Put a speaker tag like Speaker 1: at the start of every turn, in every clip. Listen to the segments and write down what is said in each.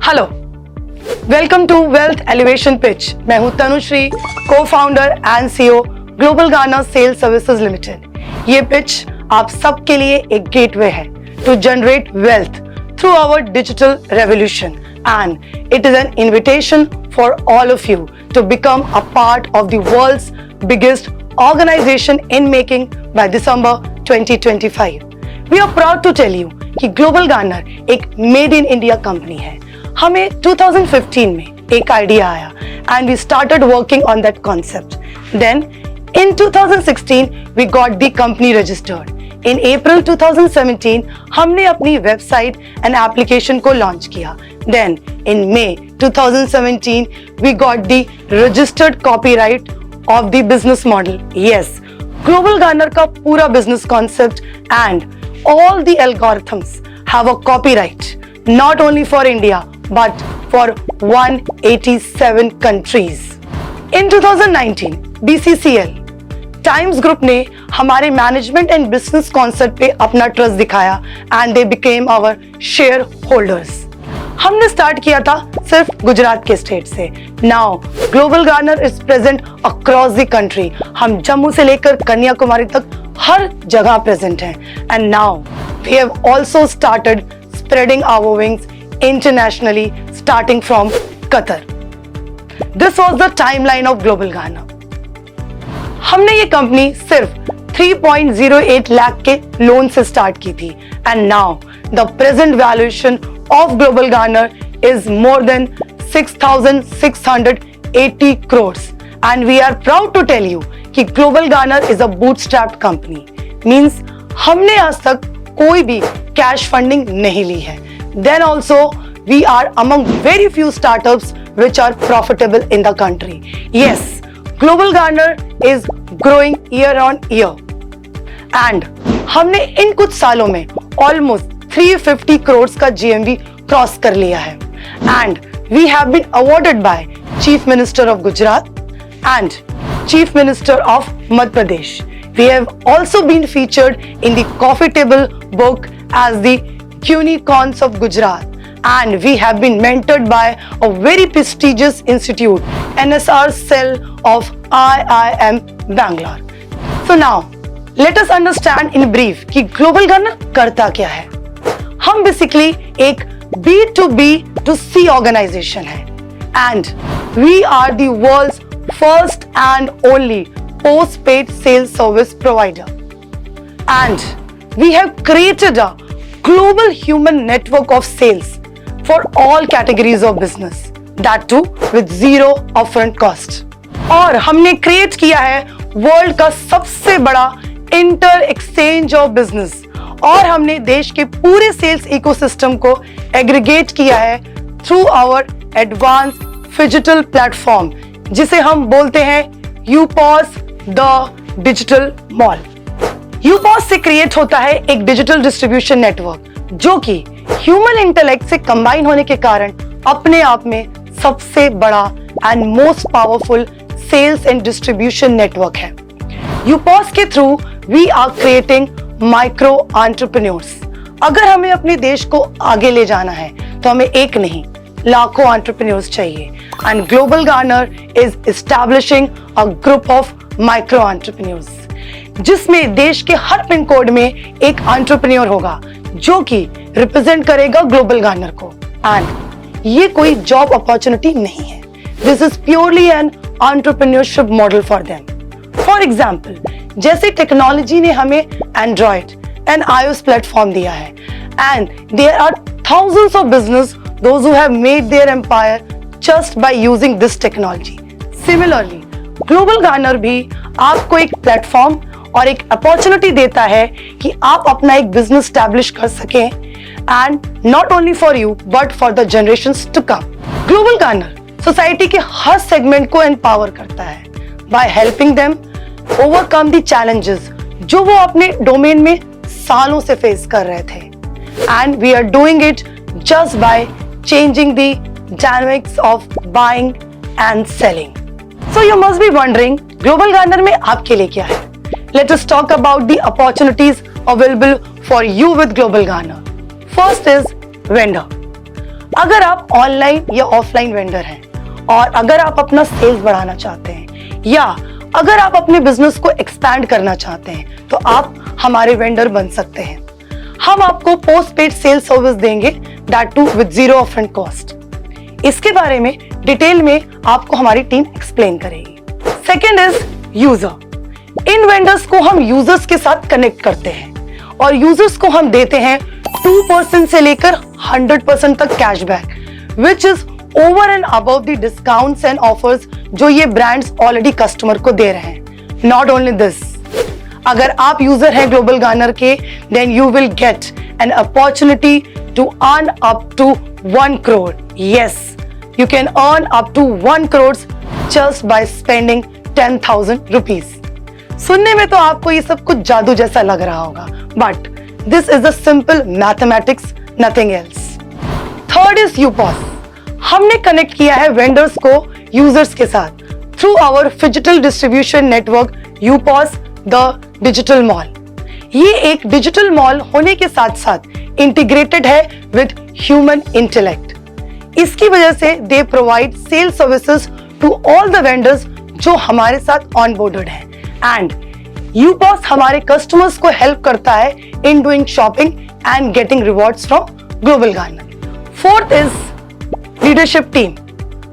Speaker 1: Hello, welcome to wealth elevation pitch. मैं हूं Tanushree, co founder and CEO Global Garner sales services limited. ये pitch आप सबके लिए एक गेटवे है to generate wealth through our digital revolution, and it is an invitation for all of you to become a part of the world's biggest organization in making by December 2025. We are proud to tell you कि Global Garner एक Made in India company है। हमें 2015 में एक idea आया and we started working on that concept. Then in 2016 we got the company registered. In April 2017 हमने अपनी website and application को लॉन्च किया. Then in May 2017 we got the registered copyright of the business model. Yes, Global Garner का पूरा business concept and all the algorithms have a copyright not only for India but for 187 countries. In 2019 BCCL times group ने हमारे management and business concept पे अपना trust दिखाया and they became our share holders. हमने start किया था सिर्फ गुजरात के स्टेट से. Now Global Garner is present across the country. हम जम्मू से लेकर कन्याकुमारी तक हर जगह प्रेजेंट हैं. And now we have also started spreading our wings internationally starting from Qatar. This was the timeline of Global Garner. हमने ये कंपनी सिर्फ 3.08 लाख के लोन से स्टार्ट की थी and now the present valuation of Global Garner is more than 6,680 crores and we are proud to tell you कि Global Garner is a bootstrapped company. Means हमने आज तक कोई भी कैश फंडिंग नहीं ली है. Then also we are among very few startups which are profitable in the country. Yes, Global Garner is growing year on year. And हमने इन कुछ सालों में almost 350 crores का GMV क्रॉस कर लिया है. And we have been awarded by Chief Minister of Gujarat and Chief Minister of Madhya Pradesh. We have also been featured in the Coffee Table book as the Unicorns of Gujarat. And we have been mentored by a very prestigious institute, NSR cell of IIM Bangalore. So now, let us understand in brief कि Global Garner करता क्या है. हम basically एक B2B to C organization है, and we are the world's first and only post-paid sales service provider. And we have created a global human network of sales for all categories of business, that too with zero upfront cost. और हमने create किया है world का सबसे बड़ा inter exchange of business, और हमने देश के पूरे सेल्स इकोसिस्टम को एग्रीगेट किया है through our advance digital platform, जिसे हम बोलते हैं UPOS the digital mall. UPOS से क्रिएट होता है एक डिजिटल डिस्ट्रीब्यूशन नेटवर्क जो कि ह्यूमन इंटेलेक्ट से कंबाइन होने के कारण अपने आप में सबसे बड़ा and most powerful sales and distribution network है. यूपॉस के through we are creating micro entrepreneurs. अगर हमें अपने देश को आगे ले जाना है तो हमें एक नहीं लाखों एंटरप्रेन्योर्स चाहिए. And global Garner is establishing a group of micro entrepreneurs, जिसमें देश के हर पिन कोड में एक एंटरप्रेन्योर होगा जो कि रिप्रेजेंट करेगा ग्लोबल गार्नर को. एंड ये कोई जॉब अपॉर्चुनिटी नहीं है. This is purely an entrepreneurship model for them. For example, जैसे टेक्नोलॉजी ने हमें एंड्रॉइड एंड iOS प्लेटफॉर्म दिया है, and there are thousands of business those who have made their empire just by using this technology. Similarly Global Garner भी आपको एक platform और एक अपॉर्चुनिटी देता है कि आप अपना एक बिजनेस स्टैब्लिश कर सकें, and not only for you but for the generations to come. Global Garner society के हर सेगमेंट को एम्पावर करता है by helping them overcome the challenges जो वो अपने डोमेन में सालों से फेस कर रहे थे. And we are doing it just by changing the dynamics of buying and selling. So you must be wondering Global Garner में आपके लिए क्या है. Let us talk about the opportunities available for you with Global Garner. First is vendor. अगर आप online या offline vendor हैं और अगर आप अपना सेल्स बढ़ाना चाहते हैं या अगर आप अपने बिजनेस को एक्सपैंड करना चाहते हैं तो आप हमारे वेंडर बन सकते हैं। हम आपको पोस्ट पेड सेल्स सर्विस देंगे, that to with zero upfront cost. इसके बारे में डिटेल में आपको हमारी टीम एक्सप्लेन करेगी। Second is user. इन वेंडर्स को हम यूजर्स के साथ कनेक्ट करते हैं और यूजर्स को हम देते हैं 2% से लेकर 100% तक cashback, which is over and above the discounts and offers जो ये ब्रांड्स ऑलरेडी कस्टमर को दे रहे हैं। नॉट ओनली दिस, अगर आप यूजर हैं ग्लोबल गार्नर के, then you will get an opportunity to earn up to 1 crore. Yes, you can earn up to 1 crore just by spending 10,000 rupees. सुनने में तो आपको ये सब कुछ जादू जैसा लग रहा होगा, but this is a simple mathematics, nothing else. Third is UPOS. हमने कनेक्ट किया है वेंडर्स को यूजर्स के साथ through our phygital distribution network UPOS the digital mall. ये एक डिजिटल मॉल होने के साथ साथ इंटीग्रेटेड है विद ह्यूमन इंटेलेक्ट। इसकी वजह से they provide sale services to all the vendors जो हमारे साथ ऑनबोर्डेड हैं एंड UPOS हमारे कस्टमर्स को हेल्प करता है in doing shopping and getting rewards from Global Garner. Fourth is leadership team.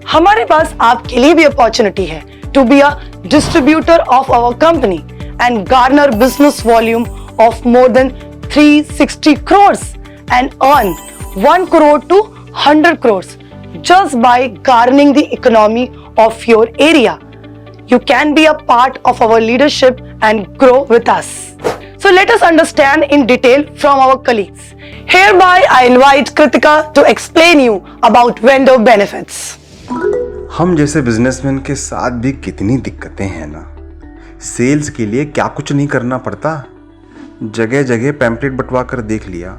Speaker 1: हमारे पास आपके लिए भी अपॉर्चुनिटी है to be a distributor of our company and garner business volume of more than 360 crores and earn 1 crore to 100 crores just by garnering the economy of your area. You can be a part of our leadership and grow with us. So let us understand in detail from our colleagues. Hereby I invite Kritika to explain you about vendor benefits.
Speaker 2: हम जैसे businessman के साथ भी कितनी दिक्कतें हैं ना। Sales के लिए क्या कुछ नहीं करना पड़ता, जगह जगह पैम्पलेट बंटवा कर देख लिया,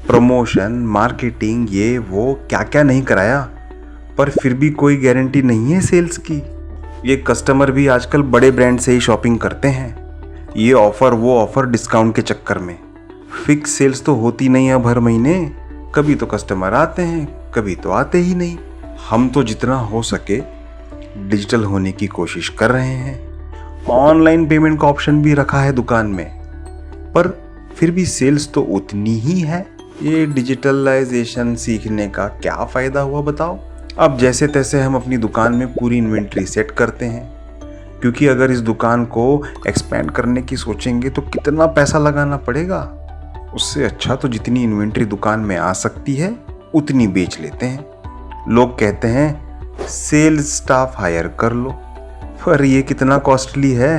Speaker 2: प्रमोशन मार्केटिंग ये वो क्या क्या नहीं कराया, पर फिर भी कोई गारंटी नहीं है सेल्स की। ये कस्टमर भी आजकल बड़े ब्रांड से ही शॉपिंग करते हैं, ये ऑफ़र वो ऑफ़र डिस्काउंट के चक्कर में। फिक्स सेल्स तो होती नहीं है हर महीने, कभी तो कस्टमर आते हैं कभी तो आते ही नहीं। हम तो जितना हो सके डिजिटल होने की कोशिश कर रहे हैं, ऑनलाइन पेमेंट का ऑप्शन भी रखा है दुकान में, पर फिर भी सेल्स तो उतनी ही है। ये डिजिटलाइजेशन सीखने का क्या फ़ायदा हुआ बताओ। अब जैसे तैसे हम अपनी दुकान में पूरी इन्वेंट्री सेट करते हैं, क्योंकि अगर इस दुकान को एक्सपेंड करने की सोचेंगे तो कितना पैसा लगाना पड़ेगा। उससे अच्छा तो जितनी इन्वेंट्री दुकान में आ सकती है उतनी बेच लेते हैं। लोग कहते हैं सेल्स स्टाफ हायर कर लो, पर ये कितना कॉस्टली है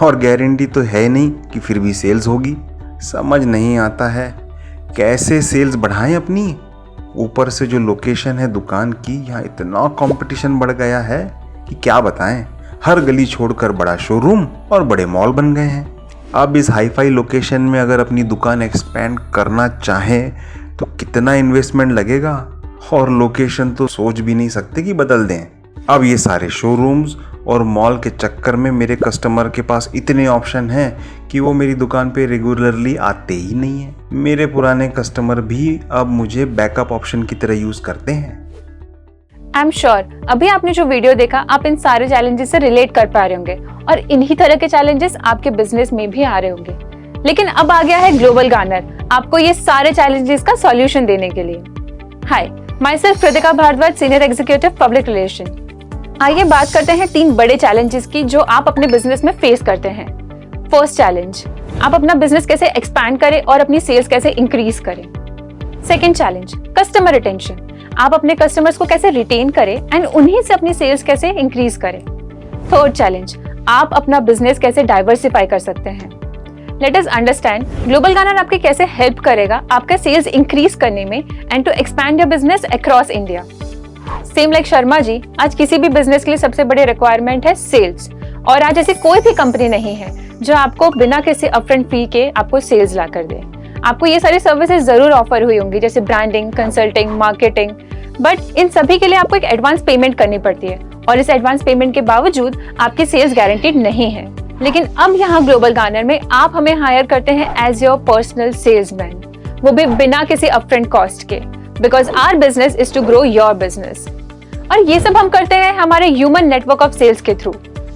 Speaker 2: और गारंटी तो है नहीं कि फिर भी सेल्स होगी। समझ नहीं आता है कैसे सेल्स बढ़ाएं अपनी। ऊपर से जो लोकेशन है दुकान की, यहाँ इतना कंपटीशन बढ़ गया है कि क्या बताएं। हर गली छोड़कर बड़ा शोरूम और बड़े मॉल बन गए हैं। अब इस हाईफाई लोकेशन में अगर अपनी दुकान एक्सपेंड करना चाहें तो कितना इन्वेस्टमेंट लगेगा, और लोकेशन तो सोच भी नहीं सकते कि बदल दें। अब ये सारे शोरूम्स और मॉल के चक्कर में मेरे कस्टमर के पास इतने ऑप्शन हैं कि वो मेरी दुकान पे रेगुलरली आते ही नहीं हैं। मेरे पुराने कस्टमर भी अब मुझे बैकअप ऑप्शन की तरह यूज करते हैं।
Speaker 3: आई एम श्योर अभी आपने जो वीडियो देखा आप इन सारे चैलेंजेस से रिलेट कर पा रहे होंगे और इन्हीं तरह के चैलेंजेस आपके बिजनेस में भी आ रहे होंगे। लेकिन अब आ गया है ग्लोबल गार्नर आपको ये सारे चैलेंजेस का सॉल्यूशन देने के लिए। Hi, myself Kritika Bhardwaj, senior executive public relation. आइए बात करते हैं 3 बड़े चैलेंजेस की जो आप अपने बिजनेस में फेस करते हैं। फर्स्ट चैलेंज, आप अपना बिजनेस कैसे एक्सपैंड करें और अपनी सेल्स कैसे इंक्रीज करें। सेकंड चैलेंज, कस्टमर रिटेंशन, आप अपने कस्टमर्स को कैसे रिटेन करें एंड उन्हीं से अपनी सेल्स कैसे इंक्रीज करें। थर्ड चैलेंज, आप अपना बिजनेस कैसे डाइवर्सिफाई कर सकते हैं। Let us understand Global Garner आपके कैसे हेल्प करेगा आपका सेल्स इंक्रीज करने में and to expand your business across India. Same like Sharma ji, आज किसी भी बिजनेस के लिए सबसे बड़ी रिक्वायरमेंट है सेल्स, और आज ऐसी कोई भी कंपनी नहीं है जो आपको बिना किसी अपफ्रंट फी के आपको सेल्स ला कर दे। आपको ये सारी सर्विसेज जरूर ऑफर हुई होंगी जैसे branding, consulting, marketing, but in सभी के लिए आपको एक एडवांस पेमेंट करनी पड़ती है और इस एडवांस पेमेंट के बावजूद आपकी सेल्स गारंटीड नहीं है। लेकिन अब यहाँ ग्लोबल गार्नर में आप हमें हायर करते हैं एज योर पर्सनल सेल्समैन, वो भी बिना किसी अपफ्रंट कॉस्ट के। Because our business is to grow your business. और ये सब हम करते हैं हमारे ह्यूमन नेटवर्क ऑफ सेल्स के थ्रू।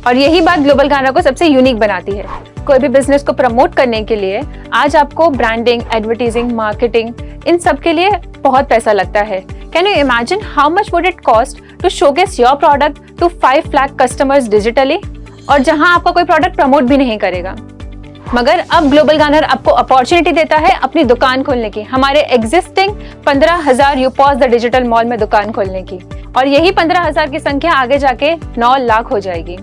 Speaker 3: और यही बात ग्लोबल गाना को सबसे यूनिक बनाती है। कोई भी बिजनेस को प्रमोट करने के लिए आज आपको ब्रांडिंग, एडवर्टाइजिंग, मार्केटिंग, इन सब के लिए बहुत पैसा लगता है। Can you imagine how much would it cost to showcase your product to 5 lakh customers digitally, और जहां आपका कोई प्रोडक्ट प्रमोट भी नहीं करेगा। मगर अब ग्लोबल गानर आपको अपॉर्चुनिटी देता है अपनी दुकान खोलने की, हमारे एग्जिस्टिंग 15,000 यूपॉस द डिजिटल मॉल में दुकान खोलने की। और यही 15,000 की संख्या आगे जाके 9 लाख हो जाएगी।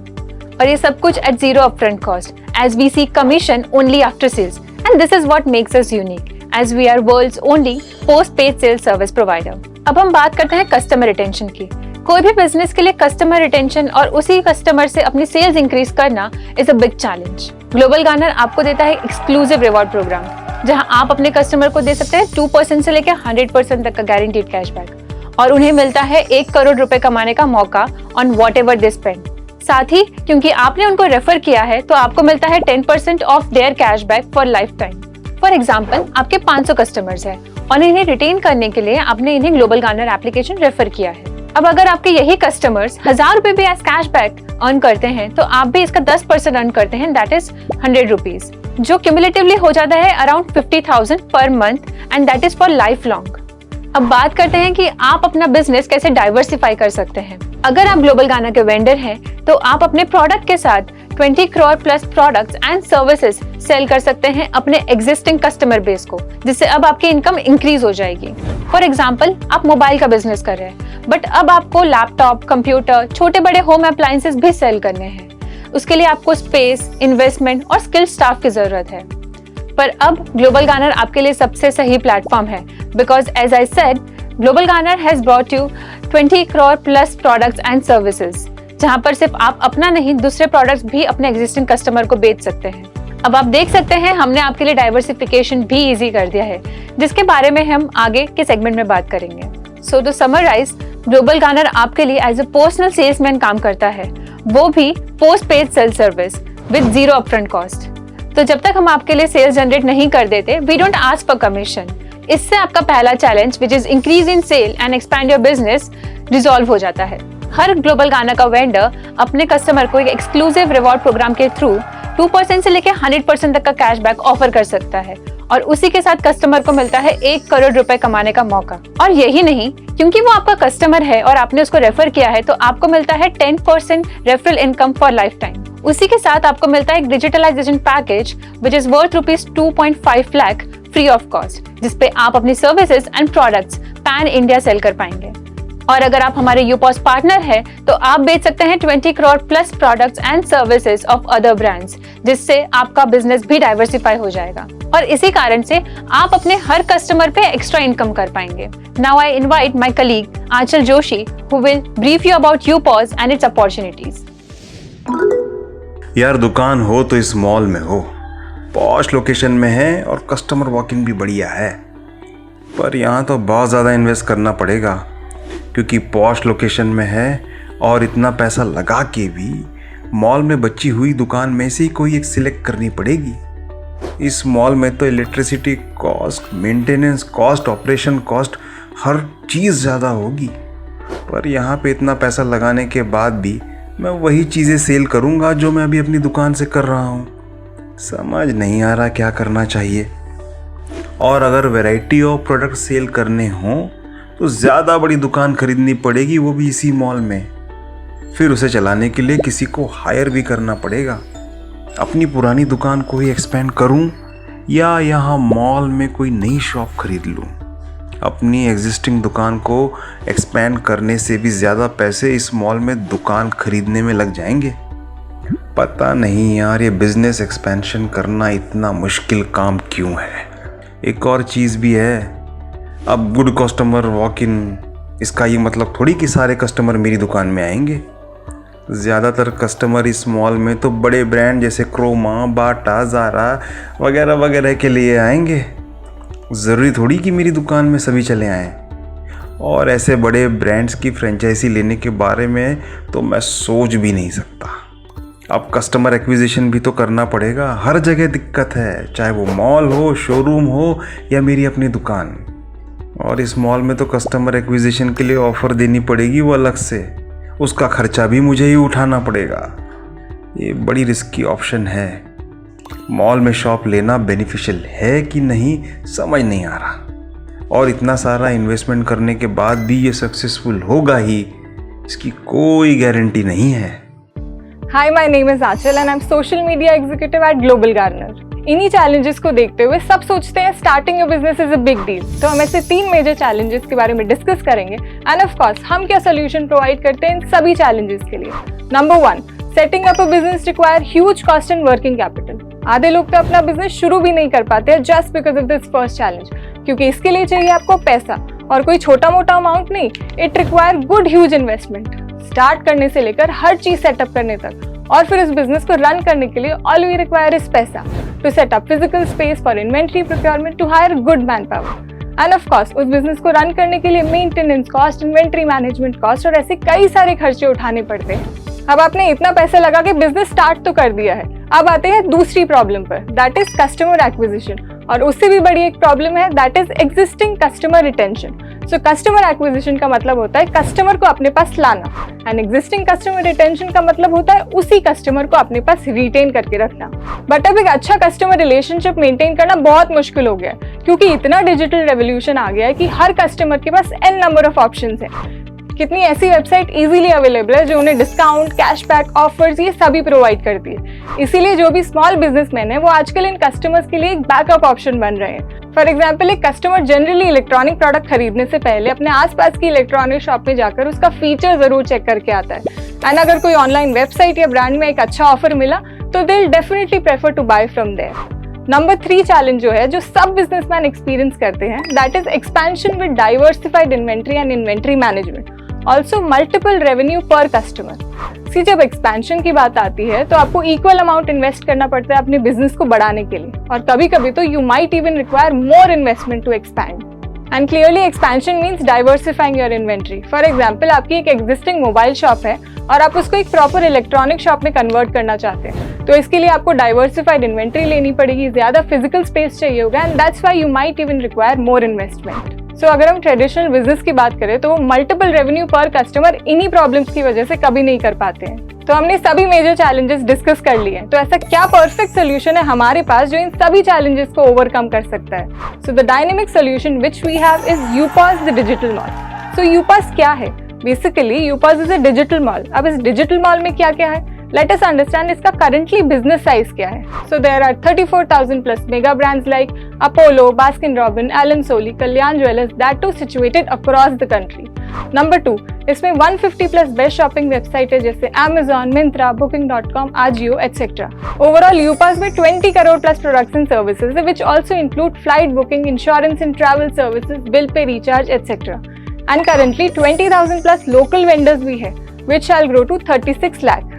Speaker 3: और ये सब कुछ at zero upfront cost, as we see commission only after sales, and this is what makes us unique as we are world's only post paid sales service provider. अब हम बात करते हैं कस्टमर रिटेंशन की। कोई भी बिजनेस के लिए कस्टमर रिटेंशन और उसी कस्टमर से अपनी सेल्स इंक्रीज करना is a big challenge. Global Garner आपको देता है एक्सक्लूसिव रिवॉर्ड प्रोग्राम, जहां आप अपने कस्टमर को दे सकते हैं 2% से लेकर 100% तक का गारंटीड कैशबैक, और उन्हें मिलता है 1 करोड़ रुपए कमाने का मौका on what ever they spend. साथ ही क्योंकि आपने उनको रेफर किया है तो आपको मिलता है 10% of their cashback for life time. For example, आपके 500 कस्टमर्स हैं और इन्हें रिटेन करने के लिए आपने इन्हें ग्लोबल गानर एप्लीकेशन रेफर किया है। अब अगर आपके यही कस्टमर्स 1000 रुपए भी एज कैशबैक अर्न करते हैं तो आप भी इसका 10% अर्न करते हैं, दैट इज 100 रुपीज, जो क्यूमुलेटिवली हो जाता है around 50,000 per month, and that is for life long. अब बात करते हैं कि आप अपना बिजनेस कैसे डाइवर्सिफाई कर सकते हैं। अगर आप ग्लोबल गाना के वेंडर हैं तो आप अपने प्रोडक्ट के साथ 20 crore plus products and services sale कर सकते हैं अपने एग्जिस्टिंग कस्टमर बेस को, जिससे अब आपकी इनकम इंक्रीज हो जाएगी। फॉर एग्जाम्पल, आप मोबाइल का बिजनेस कर रहे हैं बट अब आपको लैपटॉप, कंप्यूटर, छोटे बड़े होम अप्लायंसेस भी सेल करने हैं। उसके लिए आपको स्पेस, इन्वेस्टमेंट और स्किल्ड स्टाफ की जरूरत है। पर अब ग्लोबल गानर आपके लिए सबसे सही प्लेटफॉर्म है, because as I said, Global Garner has brought you 20 crore plus products and services, जहां पर सिर्फ आप अपना नहीं दूसरे प्रोडक्ट्स भी अपने एग्जिस्टिंग कस्टमर को बेच सकते हैं। अब आप देख सकते हैं हमने आपके लिए डाइवर्सिफिकेशन भी इजी कर दिया है, जिसके बारे में हम आगे के सेगमेंट में बात करेंगे। सो टू समराइज, ग्लोबल गानर आपके लिए एज अ पर्सनल सेल्समैन काम करता है, वो भी post paid sale service with zero upfront cost. तो जब तक हम आपके लिए सेल्स जनरेट नहीं कर देते, we don't ask for commission. इससे आपका पहला challenge which is increase in sale and expand your business resolve हो जाता है। हर ग्लोबल गाना का वेंडर अपने कस्टमर को एक एक्सक्लूसिव रिवॉर्ड प्रोग्राम के थ्रू 2% से लेकर 100% तक का कैशबैक ऑफर कर सकता है, और उसी के साथ कस्टमर को मिलता है 1 करोड़ रुपए कमाने का मौका। और यही नहीं, क्योंकि वो आपका कस्टमर है और आपने उसको रेफर किया है, तो आपको मिलता है 10% referral income for life time. उसी के साथ आपको मिलता है एक digitalization package which is worth rupees 2.5 lakh free of cost, जिसपे आप अपनी services and products pan India sale कर पाएंगे। और अगर आप हमारे यूपॉस पार्टनर हैं तो आप बेच सकते हैं 20 crore plus products and services of other brands, जिससे आपका बिजनेस भी डाइवर्सिफाई हो जाएगा, और इसी कारण से आप अपने हर कस्टमर पे एक्स्ट्रा इनकम कर पाएंगे। Now I invite my colleague Aanchal Joshi who will brief you about UPOS and its opportunities.
Speaker 2: यार, दुकान हो तो इस मॉल में हो, पॉश लोकेशन में है और कस्टमर वॉकिंग भी बढ़िया है, पर यहाँ तो बहुत ज़्यादा इन्वेस्ट करना पड़ेगा, क्योंकि पॉश लोकेशन में है और इतना पैसा लगा के भी मॉल में बची हुई दुकान में से ही कोई एक सिलेक्ट करनी पड़ेगी। इस मॉल में तो electricity cost, maintenance cost, operation cost, हर चीज़ ज़्यादा होगी, पर यहाँ पे इतना पैसा लगाने के बाद भी मैं वही चीज़ें सेल करूँगा जो मैं अभी अपनी दुकान से कर रहा हूँ। समझ नहीं आ रहा क्या करना चाहिए। और अगर वैरायटी ऑफ प्रोडक्ट सेल करने हों तो ज़्यादा बड़ी दुकान खरीदनी पड़ेगी, वो भी इसी मॉल में। फिर उसे चलाने के लिए किसी को हायर भी करना पड़ेगा। अपनी पुरानी दुकान को ही एक्सपेंड करूं या यहाँ मॉल में कोई नई शॉप खरीद लूं? अपनी एग्जिस्टिंग दुकान को एक्सपेंड करने से भी ज़्यादा पैसे इस मॉल में दुकान खरीदने में लग जाएंगे। पता नहीं यार, ये बिजनेस एक्सपेंशन करना इतना मुश्किल काम क्यों है। एक और चीज़ भी है, अब गुड कस्टमर वॉक इन, इसका ये मतलब थोड़ी कि सारे कस्टमर मेरी दुकान में आएंगे। ज़्यादातर कस्टमर इस मॉल में तो बड़े ब्रांड जैसे क्रोमा, बाटा, ज़ारा वगैरह वगैरह के लिए आएंगे। ज़रूरी थोड़ी कि मेरी दुकान में सभी चले आएँ। और ऐसे बड़े ब्रांड्स की फ्रेंचाइजी लेने के बारे में तो मैं सोच भी नहीं सकता। अब कस्टमर एक्विजिशन भी तो करना पड़ेगा। हर जगह दिक्कत है, चाहे वो मॉल हो, शोरूम हो या मेरी अपनी दुकान। और इस मॉल में तो कस्टमर एक्विजिशन के लिए ऑफर देनी पड़ेगी वो अलग से, उसका खर्चा भी मुझे ही उठाना पड़ेगा। ये बड़ी रिस्की ऑप्शन है। मॉल में शॉप लेना बेनिफिशियल है कि नहीं समझ नहीं आ रहा, और इतना सारा इन्वेस्टमेंट करने के बाद भी ये सक्सेसफुल होगा ही, इसकी कोई गारंटी नहीं है।
Speaker 4: Hi, my name is Achal and I'm social media executive at Global Garner. इन्हीं चैलेंजेस को देखते हुए सब सोचते हैं starting your business is a big deal, तो हम ऐसे 3 मेजर चैलेंजेस के बारे में डिस्कस करेंगे एंड ऑफ कोर्स हम क्या सोल्यूशन प्रोवाइड करते हैं इन सभी चैलेंजेस के लिए। Number 1, setting up a business require huge cost and working capital. आधे लोग तो अपना बिजनेस शुरू भी नहीं कर पाते हैं just because of this first challenge, क्योंकि इसके लिए चाहिए आपको पैसा, और कोई छोटा मोटा अमाउंट नहीं। It require good huge investment, start करने से लेकर हर चीज सेटअप करने तक, और फिर इस बिजनेस को रन करने के लिए ऑल वी रिक्वायर इज पैसा, to set up physical space for inventory procurement, to hire good man power, and of course उस बिजनेस को रन करने के लिए maintenance cost, inventory management cost और ऐसे कई सारे खर्चे उठाने पड़ते हैं। अब आपने इतना पैसा लगा के बिजनेस स्टार्ट तो कर दिया है, अब आते हैं दूसरी प्रॉब्लम पर, दैट इज कस्टमर एक्विजिशन, और उससे भी बड़ी एक प्रॉब्लम है that is existing customer retention. So customer acquisition का मतलब होता है कस्टमर को अपने पास लाना, एंड एग्जिस्टिंग कस्टमर रिटेंशन का मतलब होता है उसी कस्टमर को अपने पास रिटेन करके रखना। बट अब एक अच्छा कस्टमर रिलेशनशिप मेंटेन करना बहुत मुश्किल हो गया है, क्योंकि इतना डिजिटल रेवोल्यूशन आ गया है कि हर कस्टमर के पास n नंबर ऑफ ऑप्शंस है। कितनी ऐसी वेबसाइट इजीली अवेलेबल है जो उन्हें डिस्काउंट, कैशबैक, ऑफर्स ये सभी प्रोवाइड करती है। इसीलिए जो भी स्मॉल बिजनेसमैन है वो आजकल इन कस्टमर्स के लिए एक बैकअप ऑप्शन बन रहे हैं। फॉर एग्जाम्पल, एक कस्टमर जनरली इलेक्ट्रॉनिक प्रोडक्ट खरीदने से पहले अपने आसपास की इलेक्ट्रॉनिक शॉप में जाकर उसका फीचर जरूर चेक करके आता है, एंड अगर कोई ऑनलाइन वेबसाइट या ब्रांड में एक अच्छा ऑफर मिला तो they will definitely prefer to buy from there. Number 3 challenge जो है, जो सब बिजनेसमैन एक्सपीरियंस करते हैं, that is expansion with diversified inventory and inventory management, also multiple revenue per customer. See, जब एक्सपेंशन की बात आती है तो आपको इक्वल अमाउंट इन्वेस्ट करना पड़ता है अपने बिजनेस को बढ़ाने के लिए, और कभी कभी तो you might even require more investment to expand. And clearly expansion means diversifying your inventory. For example, आपकी एक एग्जिस्टिंग मोबाइल शॉप है और आप उसको एक प्रॉपर इलेक्ट्रॉनिक शॉप में कन्वर्ट करना चाहते हैं, तो इसके लिए आपको डाइवर्सिफाइड इन्वेंट्री लेनी पड़ेगी, ज्यादा फिजिकल स्पेस चाहिए होगा, and that's why you might even require more investment. So अगर हम ट्रेडिशनल बिजनेस की बात करें तो वो मल्टीपल रेवेन्यू पर कस्टमर इन्हीं प्रॉब्लम्स की वजह से कभी नहीं कर पाते हैं। तो हमने सभी मेजर चैलेंजेस डिस्कस कर लिए हैं, तो ऐसा क्या परफेक्ट सोल्यूशन है हमारे पास जो इन सभी चैलेंजेस को ओवरकम कर सकता है? So the dynamic solution which we have is UPOS the digital mall. So UPOS क्या है? Basically UPOS is a digital mall. अब इस डिजिटल मॉल में क्या क्या है, लेट अस अंडरस्टैंड इसका करंटली बिजनेस साइज क्या है। So there are 34,000 plus mega brands like Apollo, Baskin Robbins, Allen Solly, Kalyan jewellers, that too situated across the country. Number 2, इसमें 150 प्लस बेस्ट शॉपिंग वेबसाइट है जैसे Amazon, Myntra, Booking.com, Ajio, etc. Overall UPOS में 20 crore plus products and services है which also include flight booking, insurance and travel services, bill pay, recharge, etc. And currently 20,000 plus local vendors भी है which shall grow to 36 lakh.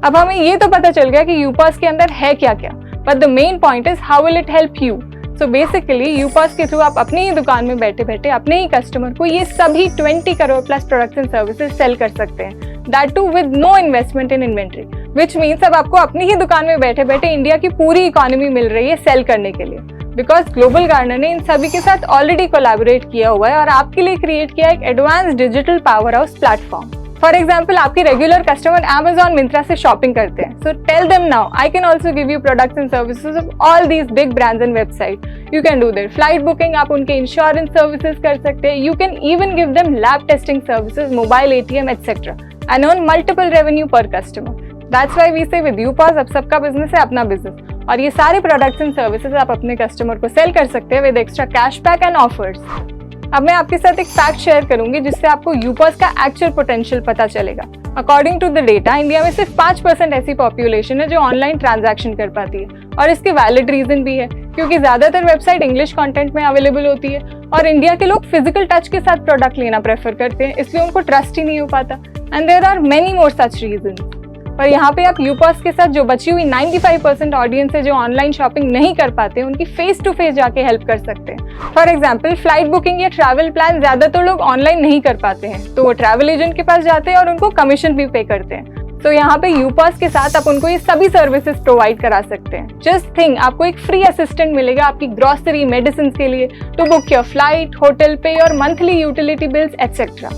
Speaker 4: अब हमें ये तो पता चल गया कि यूपास के अंदर है क्या क्या, but the main point is how will it help you. So basically UPOS के थ्रू आप अपनी ही दुकान में बैठे बैठे अपने ही कस्टमर को ये सभी 20 crore plus products and services sale कर सकते हैं, that to with no investment in inventory, which means अब आपको अपनी ही दुकान में बैठे बैठे इंडिया की पूरी इकोनॉमी मिल रही है सेल करने के लिए, बिकॉज ग्लोबल गार्नर ने इन सभी के साथ ऑलरेडी कोलैबोरेट किया हुआ है और आपके लिए क्रिएट किया एक advance digital power house platform. For example, आपके रेगुलर कस्टमर Amazon, Myntra से शॉपिंग करते हैं, so tell them now I can also give you products and services of all these big brands and website. You can do their flight booking, आप उनके insurance services कर सकते हैं, you can even give them lab testing services, mobile ATM, etc. And earn multiple revenue per customer. That's why we से with यूपास अब सबका business है अपना बिजनेस, और ये सारे प्रोडक्ट्स एंड सर्विसेज आप अपने कस्टमर को सेल कर सकते हैं with extra cashback and offers. अब मैं आपके साथ एक फैक्ट शेयर करूंगी जिससे आपको यूपास का एक्चुअल पोटेंशियल पता चलेगा। According to the data, India में सिर्फ 5% ऐसी पॉपुलेशन है जो ऑनलाइन ट्रांजैक्शन कर पाती है, और इसके वैलिड रीजन भी है क्योंकि ज्यादातर वेबसाइट इंग्लिश कंटेंट में अवेलेबल होती है, और इंडिया के लोग फिजिकल टच के साथ प्रोडक्ट लेना प्रेफर करते हैं, इसलिए उनको ट्रस्ट ही नहीं हो पाता। And there are many more such reason. पर यहाँ पे आप यूपास के साथ जो बची हुई 95% ऑडियंस है जो ऑनलाइन शॉपिंग नहीं कर पाते, उनकी फेस टू फेस जाके हेल्प कर सकते हैं। फॉर एग्जाम्पल, फ्लाइट बुकिंग या ट्रैवल प्लान ज्यादातर लोग ऑनलाइन नहीं कर पाते हैं, तो वो ट्रैवल एजेंट के पास जाते हैं और उनको कमीशन भी पे करते हैं। तो यहाँ पे यूपास के साथ आप उनको ये सभी सर्विसेज प्रोवाइड करा सकते हैं। जस्ट थिंक, आपको एक फ्री असिस्टेंट मिलेगा आपकी ग्रोसरी, मेडिसिन के लिए, to book your flight, hotel पे और monthly utility bills etcetera.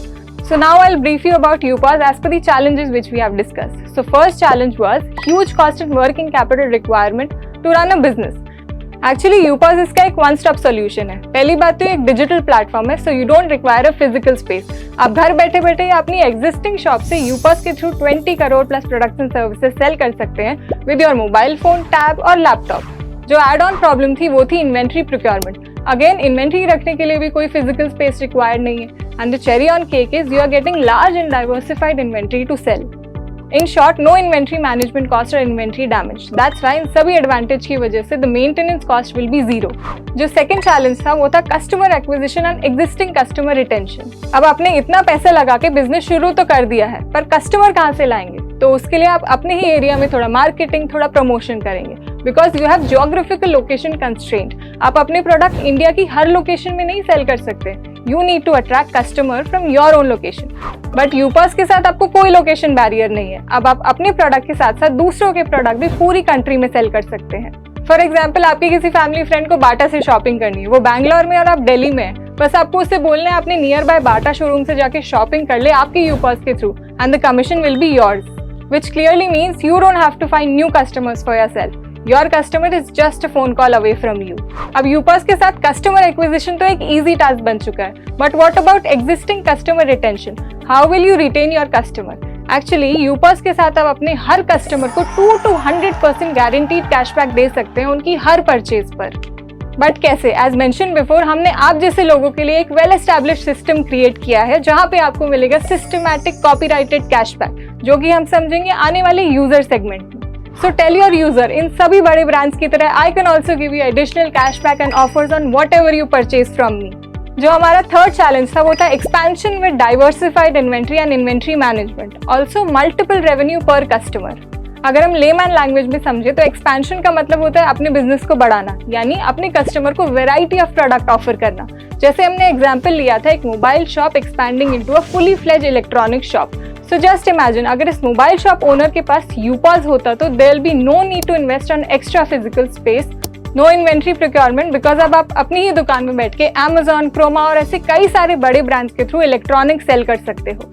Speaker 4: So now I'll brief you about UPAS as per the challenges which we have discussed. So first challenge was huge cost and working capital requirement to run a business. Actually UPAS इसका एक one stop solution है। पहली बात तो एक digital platform है, so you don't require a physical space. आप घर बैठे बैठे अपनी एग्जिस्टिंग शॉप से UPAS के through 20 crore plus products and services sale कर सकते हैं with your mobile phone, tab और लैपटॉप। जो एड ऑन प्रॉब्लम थी वो थी इन्वेंट्री प्रोक्योरमेंट। अगेन इन्वेंट्री रखने के लिए भी कोई फिजिकल स्पेस रिक्वायर्ड नहीं है, and the cherry on cake is you are getting large and diversified inventory to sell. In short, no inventory management cost और इन्वेंट्री डैमेज। दैट्स व्हाई इन सभी एडवांटेज की वजह से the maintenance cost will be zero. जो second challenge था वो था customer acquisition and existing customer retention. अब आपने इतना पैसा लगा के बिजनेस शुरू तो कर दिया है, पर कस्टमर कहाँ से लाएंगे? तो उसके लिए आप अपने ही एरिया में थोड़ा मार्केटिंग, थोड़ा प्रमोशन करेंगे, because you have geographical location constraint. आप अपने प्रोडक्ट इंडिया की हर लोकेशन में नहीं सेल कर सकते। You need to attract customer from your own location. But UPOS के साथ आपको कोई लोकेशन बैरियर नहीं है। अब आप अपने प्रोडक्ट के साथ साथ दूसरों के प्रोडक्ट भी पूरी कंट्री में सेल कर सकते हैं। फॉर एग्जाम्पल, आपकी किसी फैमिली फ्रेंड को बाटा से शॉपिंग करनी है, वो बैंगलोर में और आप दिल्ली में है, बस आपको उससे बोलना है अपने नियर बाय बाटा शोरूम से जाके शॉपिंग कर ले आपके यूपास के through, and the commission will be yours, which clearly means you don't have to find new customers for yourself. Your customer is just a phone call away from you. अब UPAS के साथ customer acquisition तो एक easy task बन चुका है, but what about existing customer retention? How will you retain your customer? Actually, UPAS के साथ आप अपने हर कस्टमर को 2 to 100% guaranteed कैशबैक दे सकते हैं उनकी हर परचेज पर। बट कैसे? एज मेंशन बिफोर, हमने आप जैसे लोगों के लिए एक वेल एस्टैब्लिश्ड सिस्टम क्रिएट किया है जहां पे आपको मिलेगा सिस्टमैटिक कॉपीराइटेड कैशबैक, जो कि हम समझेंगे आने वाले यूजर सेगमेंट में। सो टेल योर यूजर, इन सभी बड़े ब्रांड्स की तरह आई can also give you additional cashback and offers on what ever you purchase from me. जो हमारा थर्ड चैलेंज था वो था expansion with diversified inventory and inventory management, also multiple revenue per customer. अगर हम लेमैन लैंग्वेज में समझे तो एक्सपेंशन का मतलब होता है अपने बिजनेस को बढ़ाना, यानी अपने कस्टमर को वैरायटी ऑफ प्रोडक्ट ऑफर करना। जैसे हमने एग्जांपल लिया था एक mobile shop expanding into a fully fledged electronic shop. So just imagine, अगर इस मोबाइल शॉप ओनर के पास यूपास होता तो there will be no need to invest on extra physical space, no inventory procurement, because अब आप अपनी ही दुकान में बैठ के Amazon, क्रोमा और ऐसे कई सारे बड़े ब्रांड्स के थ्रू इलेक्ट्रॉनिक सेल कर सकते हो।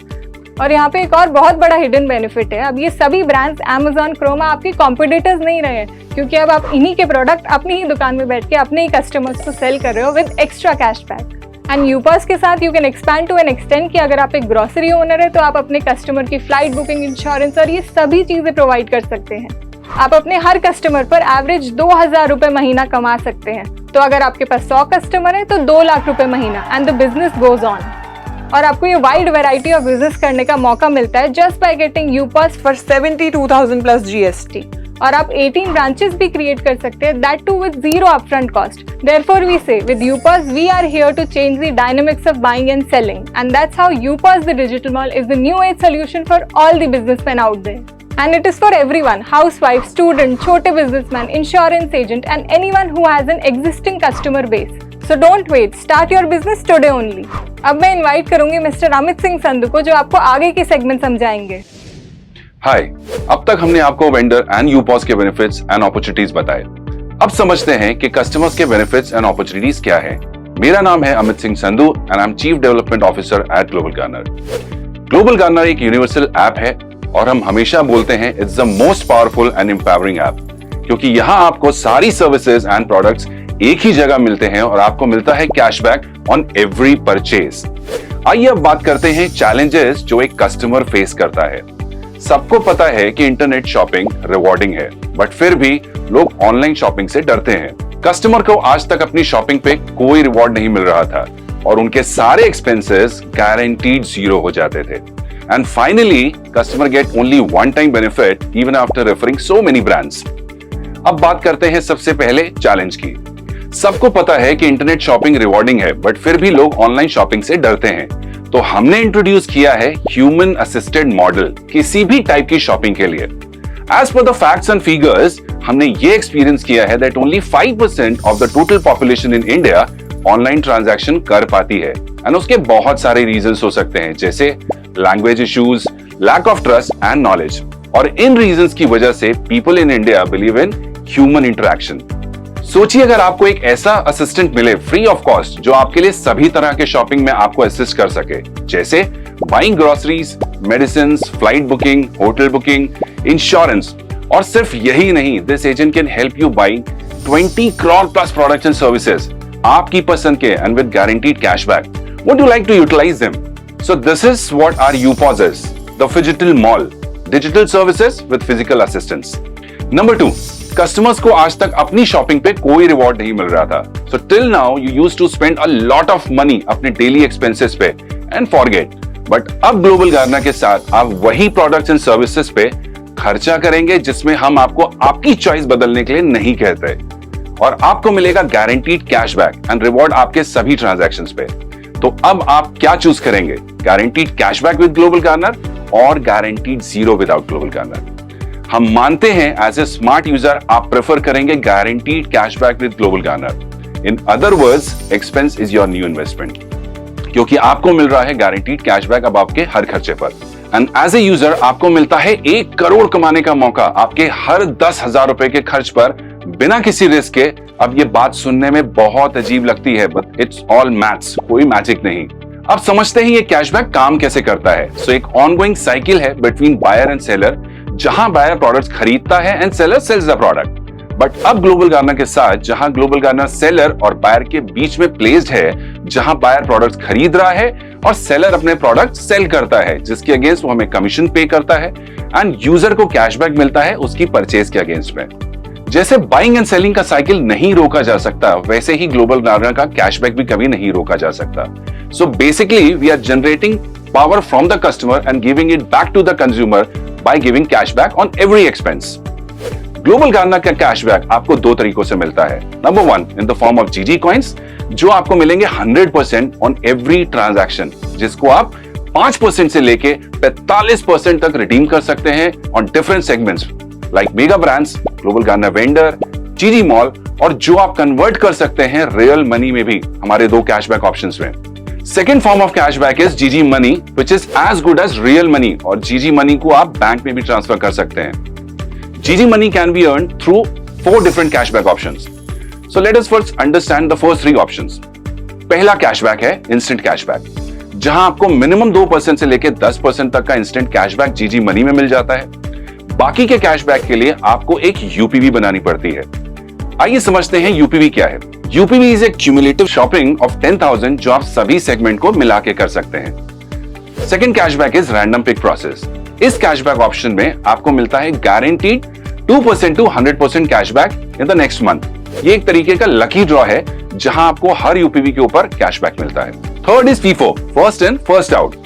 Speaker 4: और यहाँ पे एक और बहुत बड़ा हिडन बेनिफिट है, अब ये सभी ब्रांड्स Amazon, क्रोमा आपके कॉम्पिटिटर्स नहीं रहे, क्योंकि अब आप इन्हीं के प्रोडक्ट अपनी ही दुकान में बैठ के अपने ही कस्टमर्स को सेल कर रहे हो with extra cashback. And UPAS के साथ you can expand to an extent कि अगर आप एक ग्रोसरी ओनर है तो आप अपने कस्टमर की फ्लाइट बुकिंग, इंश्योरेंस और ये सभी चीजें प्रोवाइड कर सकते हैं। आप अपने हर कस्टमर पर एवरेज 2000 रुपए महीना कमा सकते हैं। तो अगर आपके पास 100 कस्टमर है तो 2 लाख रुपए महीना, and the business goes on. और आपको ये वाइड वैरायटी ऑफ बिजनेस करने का मौका मिलता है just by getting UPOS for 72,000 plus GST। और आप 18 ब्रांचेस भी क्रिएट कर सकते हैं, that to with zero upfront cost. Therefore we say with UPAS we are here to change the dynamics of buying and selling, and that's how UPAS the digital mall is the new age solution for all the businessmen out there. And it is for everyone, housewife, student, छोटे businessman, insurance agent and anyone who has an existing customer base. So don't wait, start your business today only. अब मैं invite करूंगी mister Amit Singh Sandhu को, जो आपको आगे के segment समझाएंगे।
Speaker 5: हाय, अब तक हमने आपको वेंडर एंड यूपॉस के बेनिफिट्स एंड अपॉर्चुनिटीज बताए। अब समझते हैं कि कस्टमर्स के बेनिफिट्स एंड अपॉर्चुनिटीज क्या है। मेरा नाम है Amit Singh Sandhu and I am chief development officer eight global Garner. Global Garner एक यूनिवर्सल ऐप है और हम हमेशा बोलते हैं it's the most powerful and empowering app, क्योंकि यहाँ आपको सारी सर्विसेज एंड प्रोडक्ट्स एक ही जगह मिलते हैं और आपको मिलता है कैशबैक ऑन एवरी परचेज। आइए अब बात करते हैं चैलेंजेस जो एक कस्टमर फेस करता है। सबको पता है कि इंटरनेट शॉपिंग रिवॉर्डिंग है, बट फिर भी लोग ऑनलाइन शॉपिंग से डरते हैं। कस्टमर को आज तक अपनी शॉपिंग पे कोई रिवॉर्ड नहीं मिल रहा था और उनके सारे एक्सपेंसेस गारंटीड जीरो हो जाते थे। And finally customer get only one time benefit even after referring so many brands. अब बात करते हैं सबसे पहले चैलेंज की। सबको पता है कि इंटरनेट शॉपिंग रिवॉर्डिंग है, बट फिर भी लोग ऑनलाइन शॉपिंग से डरते हैं। तो हमने इंट्रोड्यूस किया है ह्यूमन असिस्टेड मॉडल किसी भी टाइप की शॉपिंग के लिए। As per the facts and figures, हमने ये एक्सपीरियंस किया है that only 5% of the total population in India online transaction कर पाती है। एंड उसके बहुत सारे रीजंस हो सकते हैं, जैसे language issues, lack of trust and knowledge. और इन रीजंस की वजह से people in India believe in human interaction. सोचिए अगर आपको एक ऐसा असिस्टेंट मिले फ्री ऑफ कॉस्ट जो आपके लिए सभी तरह के शॉपिंग में आपको असिस्ट कर सके, जैसे buying groceries, medicine, flight booking, hotel booking, insurance, और सिर्फ यही नहीं, this agent can help you by 20 crore plus products and services आपकी पसंद के and with guaranteed cashback. Would you like to utilize them? So this is what our UPOS is, the Phygital Mall, digital services with physical assistance. Number 2, customers को आज तक अपनी shopping पे कोई reward नहीं मिल रहा था। So till now you used to spend a lot of money अपने डेली एक्सपेंसेस पे एंड फॉरगेट, बट अब ग्लोबल गार्नर के साथ आप वही प्रोडक्ट्स एंड सर्विसेज पे खर्चा करेंगे जिसमें हम आपको आपकी चॉइस बदलने के लिए नहीं कहते, और आपको मिलेगा गारंटीड कैशबैक एंड रिवॉर्ड आपके सभी ट्रांजैक्शंस पे। तो अब आप क्या चूज करेंगे, guaranteed cashback with Global Garner और guaranteed zero without Global Garner? हम मानते हैं एज ए स्मार्ट यूजर आप प्रेफर करेंगे guaranteed cashback with Global Garner. In other words, expense is your new investment, क्योंकि आपको मिल रहा है गारंटीड कैशबैक अब आपके हर खर्चे पर। एंड एज ए यूजर आपको मिलता है 1 करोड़ कमाने का मौका आपके हर 10,000 रुपए के खर्च पर बिना किसी रिस्क के। अब ये बात सुनने में बहुत अजीब लगती है, बट इट्स ऑल मैथ्स, कोई मैजिक नहीं। अब समझते हैं ये कैशबैक काम कैसे करता है। सो एक ऑनगोइंग साइकिल है बिटवीन बायर एंड सेलर, जहां बायर प्रोडक्ट्स खरीदता है and seller sales the product. But अब ग्लोबल गार्नर के साथ, जहां ग्लोबल गार्नर सेलर और बायर के बीच में प्लेस्ड है, जहां बायर प्रोडक्ट्स खरीद रहा है और सेलर अपने प्रोडक्ट सेल करता है, जिसके अगेंस्ट वो हमें कमीशन पे करता है एंड यूजर को कैशबैक मिलता है उसकी परचेज के अगेंस्ट में। जैसे बाइंग एंड सेलिंग का साइकिल नहीं रोका जा सकता, वैसे ही ग्लोबल गार्नर का कैशबैक भी कभी नहीं रोका जा सकता। So basically we are generating power from the customer and giving it back to the consumer by giving cashback on every expense. Global Garner का कैशबैक आपको 2 तरीकों से मिलता है। Number 1 in the form of GG coins, जो आपको मिलेंगे 100% on every transaction, जिसको आप 5% से लेके 45% तक रिडीम कर सकते हैं on different segments like mega brands, global Garner vendor, GG mall, और जो आप कन्वर्ट कर सकते हैं रियल मनी में भी हमारे 2 कैशबैक ऑप्शंस में। Second form of cashback is GG money, which is as good as real money, और GG मनी को आप बैंक में भी ट्रांसफर कर सकते हैं। GG money can be earned through 4 different cashback options. So let us first understand the first 3 options. पहला cashback है इंस्टेंट कैशबैक, जहां आपको मिनिमम 2% से लेकर 10% तक का इंस्टेंट कैशबैक GG मनी में मिल जाता है। बाकी के कैशबैक के लिए आपको एक UPV बनानी पड़ती है। आइए समझते हैं UPV क्या है। UPV is a cumulative shopping of 10,000 जो आप सभी सेगमेंट को मिला के कर सकते हैं। Second cashback is random pick process. इस कैशबैक ऑप्शन में आपको मिलता है guaranteed 2% to 100% cashback in the next month. ये एक तरीके का लकी ड्रॉ है जहां आपको हर UPV के ऊपर कैशबैक मिलता है। Third is FIFO, first in first out.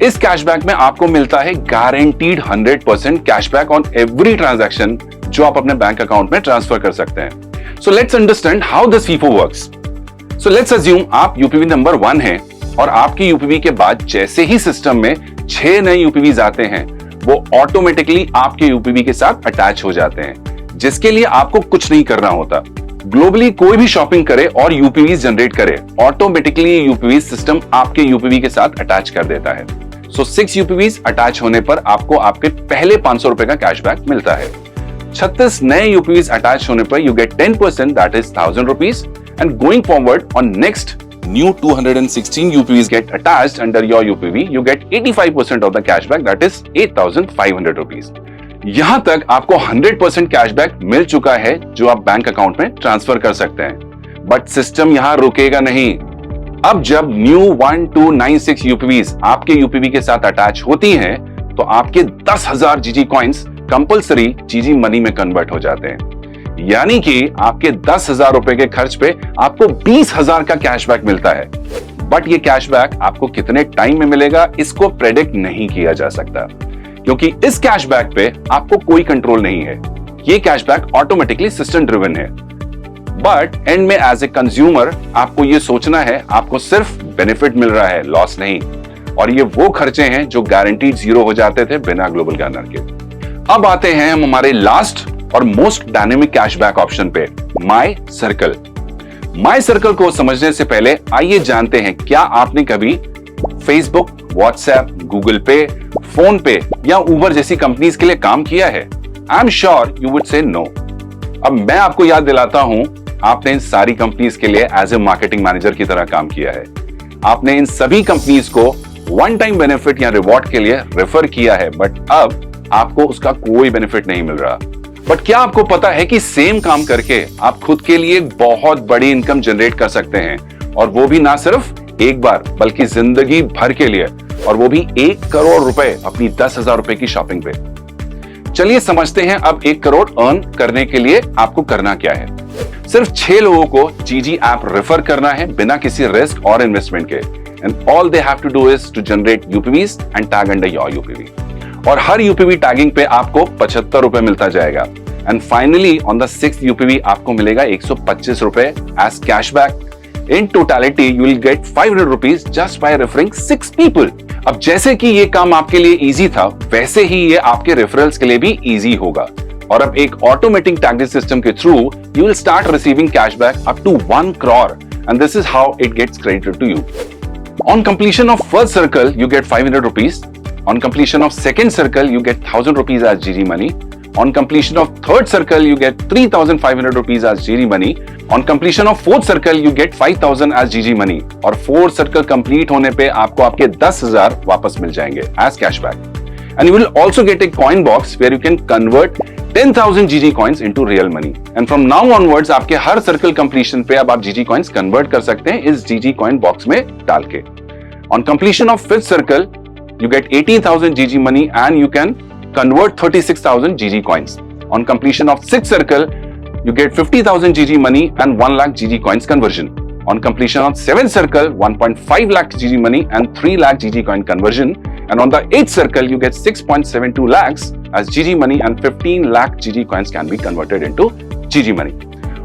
Speaker 5: इस कैशबैक में आपको मिलता है guaranteed 100% cashback on every transaction जो आप अपने बैंक अकाउंट में ट्रांसफर कर सकते हैं। So let's understand how this FIFO works. So let's assume आप UPV नंबर 1 हैं और आपकी UPV के बाद जैसे ही सिस्टम में 6 नए UPVs आते हैं, वो ऑटोमेटिकली आपके UPV के साथ अटैच हो जाते हैं, जिसके लिए आपको कुछ नहीं करना होता। ग्लोबली कोई भी शॉपिंग करे और UPVs जनरेट करे, ऑटोमेटिकली UPV सिस्टम आपके UPV के साथ अटैच कर देता है। सो 6 UPVs अटैच होने पर आपको आपके पहले 500 रुपए का कैशबैक मिलता है। 36 नए UPVs अटैच होने पर you get 10%, that is 1000 rupees, and going forward on next new 216 UPVs get attached under your UPV, you get 85% of the cashback, that is 8,500 rupees. यहां तक आपको 100% कैशबैक मिल चुका है जो आप बैंक अकाउंट में ट्रांसफर कर सकते हैं। बट सिस्टम यहां रुकेगा नहीं। अब जब न्यू 1296 UPVs आपके UPV के साथ अटैच होती हैं, तो आपके 10,000 GG coins compulsory GG money में कन्वर्ट हो जाते हैं। यानी कि आपके 10,000 रुपए के खर्च पे आपको 20,000 का कैशबैक मिलता है। बट ये कैशबैक आपको कितने टाइम में मिलेगा इसको प्रेडिक्ट नहीं किया जा सकता, क्योंकि इस कैशबैक पे आपको कोई कंट्रोल नहीं है। ये कैशबैक ऑटोमेटिकली सिस्टम ड्रिवन है। बट एंड में एज ए कंज्यूमर आपको ये सोचना है आपको सिर्फ बेनिफिट मिल रहा है, लॉस नहीं। और ये वो खर्चे हैं जो गारंटीड जीरो हो जाते थे बिना ग्लोबल गार्नर के। अब आते हैं हम हमारे लास्ट और मोस्ट डायनेमिक कैशबैक ऑप्शन पे, माई सर्कल। माई सर्कल को समझने से पहले आइए जानते हैं क्या आपने कभी फेसबुक, व्हाट्सएप, गूगल पे, फोन पे या उबर जैसी कंपनीज के लिए काम किया है? I am sure you would say no. अब मैं आपको याद दिलाता हूं, आपने इन सारी कंपनीज के लिए एज ए मार्केटिंग मैनेजर की तरह काम किया है। आपने इन सभी कंपनीज को वन टाइम बेनिफिट या रिवॉर्ड के लिए रेफर किया है, बट अब आपको उसका कोई बेनिफिट नहीं मिल रहा। बट क्या आपको पता है कि सेम काम करके आप खुद के लिए एक बहुत बड़ी इनकम जनरेट कर सकते हैं, और वो भी ना सिर्फ एक बार बल्कि जिंदगी भर के लिए, और वो भी 1 करोड़ रुपए अपनी 10,000 रुपए की शॉपिंग पे। चलिए समझते हैं अब 1 करोड़ अर्न करने के लिए आपको करना क्या है। सिर्फ 6 लोगों को जीजी ऐप रेफर करना है बिना किसी रिस्क और इन्वेस्टमेंट के, and all they have to do is to generate UPVs and tag under your UPV. और हर यूपीवी टैगिंग पे आपको 75 रुपए मिलता जाएगा, and finally on the 6th UPV आपको मिलेगा 125 रुपए as cashback. In totality, you will get 500 rupees just by referring 6 people. अब जैसे कि ये काम आपके लिए इजी था, वैसे ही ये आपके रेफरल्स के लिए भी इजी होगा। और अब एक ऑटोमेटिक टैगिंग सिस्टम के through you will start receiving cashback up to 1 crore, and this is how it gets credited to you. On completion of first circle, you get 500 rupees. On completion of second circle, you get 1000 rupees as GG money. On completion of third circle, you get 3,500 rupees as GG money. On completion of fourth circle, you get 5,000 as GG money. और fourth circle complete होने पे आपको आपके 10,000 वापस मिल जाएंगे as cashback. And you will also get a coin box where you can convert 10,000 GG coins into real money. And from now onwards, आपके हर circle completion पे अब आप GG coins convert कर सकते हैं इस GG coin box में डाल के. On completion of fifth circle, you get 18,000 GG money and you can convert 36,000 GG coins. On completion of sixth circle, you get 50,000 GG money and 1 lakh GG coins conversion. On completion of seventh circle, 1.5 lakh GG money and 3 lakh GG coin conversion. And on the eighth circle, you get 6.72 lakhs as GG money and 15 lakh GG coins can be converted into GG money.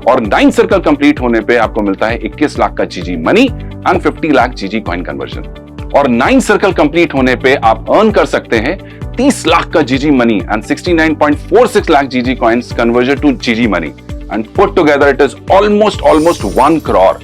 Speaker 5: और 9th circle complete होने पे आपको मिलता है 21 लाख का जीजी money and 50 lakh जीजी coin conversion. और 9th सर्कल कंप्लीट होने पे आप अर्न कर सकते हैं 30 लाख का जीजी money and 69.46 lakh GG coins conversion to GG money, and put together it is almost 1 crore.